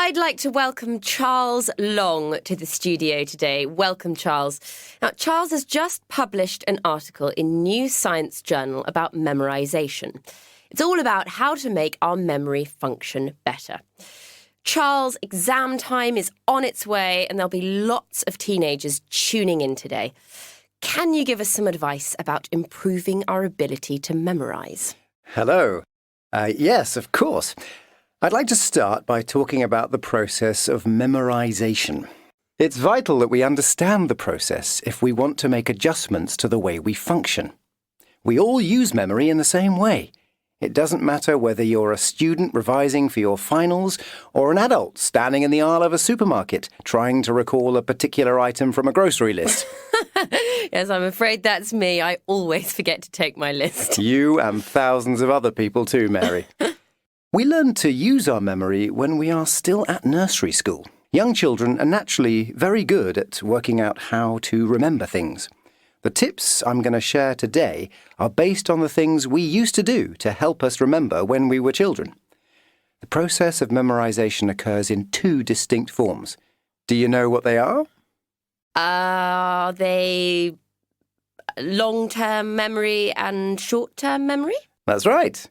I'd like to welcome Charles Long to the studio today. Welcome, Charles. Now, Charles has just published an article in New Science Journal about memorization. It's all about how to make our memory function better. Charles, exam time is on its way and there'll be lots of teenagers tuning in today. Can you give us some advice about improving our ability to memorize? Hello. Yes, of course. I'd like to start by talking about the process of memorization. It's vital that we understand the process if we want to make adjustments to the way we function. We all use memory in the same way. It doesn't matter whether you're a student revising for your finals or an adult standing in the aisle of a supermarket trying to recall a particular item from a grocery list. Yes, I'm afraid that's me. I always forget to take my list. You and thousands of other people too, Mary. We learn to use our memory when we are still at nursery school. Young children are naturally very good at working out how to remember things. The tips I'm going to share today are based on the things we used to do to help us remember when we were children. The process of memorization occurs in two distinct forms. Do you know what they are? Are they long-term memory and short-term memory? That's right.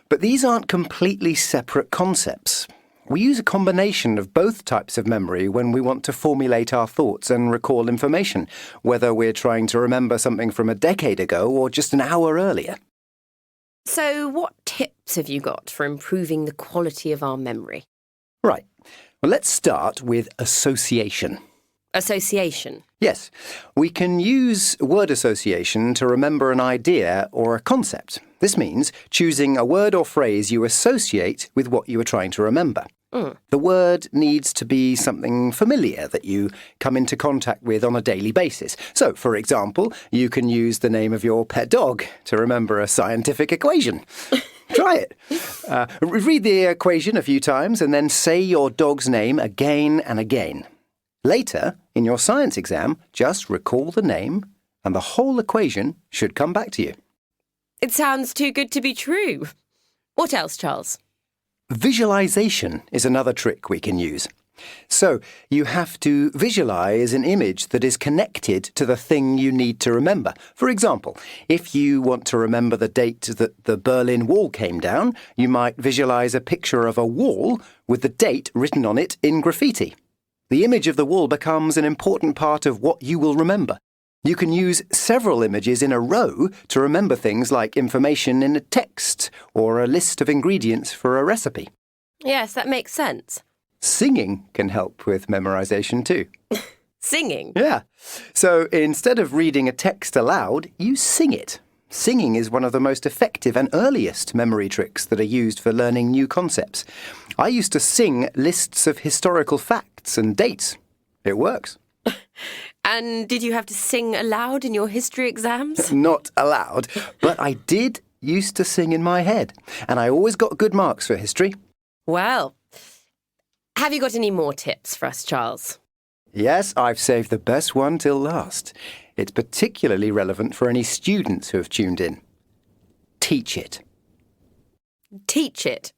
But these aren't completely separate concepts. We use a combination of both types of memory when we want to formulate our thoughts and recall information, whether we're trying to remember something from a decade ago or just an hour earlier. So what tips have you got for improving the quality of our memory? Right. Well, let's start with association. Association? Yes. We can use word association to remember an idea or a concept. This means choosing a word or phrase you associate with what you are trying to remember. The word needs to be something familiar that you come into contact with on a daily basis. So, for example, you can use the name of your pet dog to remember a scientific equation. Try it. Read the equation a few times and then say your dog's name again and again. Later, in your science exam, just recall the name and the whole equation should come back to you. It sounds too good to be true. What else, Charles? Visualization is another trick we can use. So, you have to visualize an image that is connected to the thing you need to remember. For example, if you want to remember the date that the Berlin Wall came down, you might visualize a picture of a wall with the date written on it in graffiti. The image of the wall becomes an important part of what you will remember. You can use several images in a row to remember things like information in a text or a list of ingredients for a recipe. Yes, that makes sense. Singing can help with memorization too. Singing? Yeah. So instead of reading a text aloud, you sing it. Singing is one of the most effective and earliest memory tricks that are used for learning new concepts. I used to sing lists of historical facts and dates. It works. And did you have to sing aloud in your history exams? Not aloud, but I did used to sing in my head, and I always got good marks for history. Well, have you got any more tips for us, Charles? Yes, I've saved the best one till last. It's particularly relevant for any students who have tuned in. Teach it. Teach it?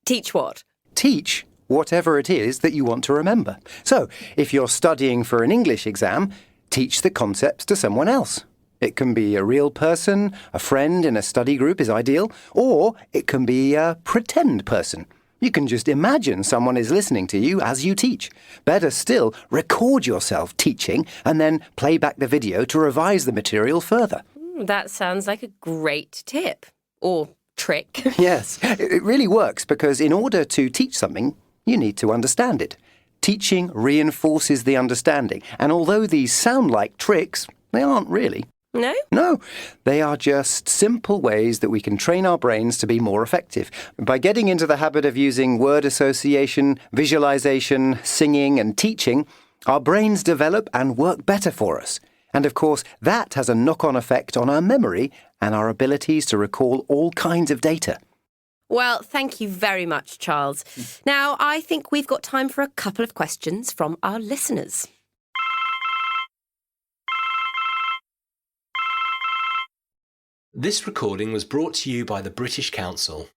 Teach what? Teach whatever it is that you want to remember. So, if you're studying for an English exam, teach the concepts to someone else. It can be a real person, a friend in a study group is ideal, or it can be a pretend person. You can just imagine someone is listening to you as you teach. Better still, record yourself teaching and then play back the video to revise the material further. That sounds like a great tip. Or trick. Yes, it really works because in order to teach something, you need to understand it. Teaching reinforces the understanding, and although these sound like tricks, they aren't really. No? No, they are just simple ways that we can train our brains to be more effective. By getting into the habit of using word association, visualization, singing and teaching, our brains develop and work better for us. And of course, that has a knock-on effect on our memory and our abilities to recall all kinds of data. Well, thank you very much, Charles. Now, I think we've got time for a couple of questions from our listeners. This recording was brought to you by the British Council.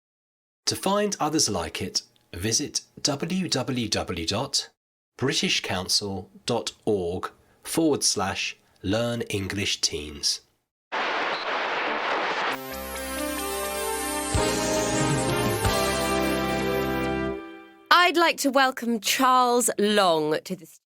To find others like it, visit www.britishcouncil.org/Learn English Teens. I'd like to welcome Charles Long to the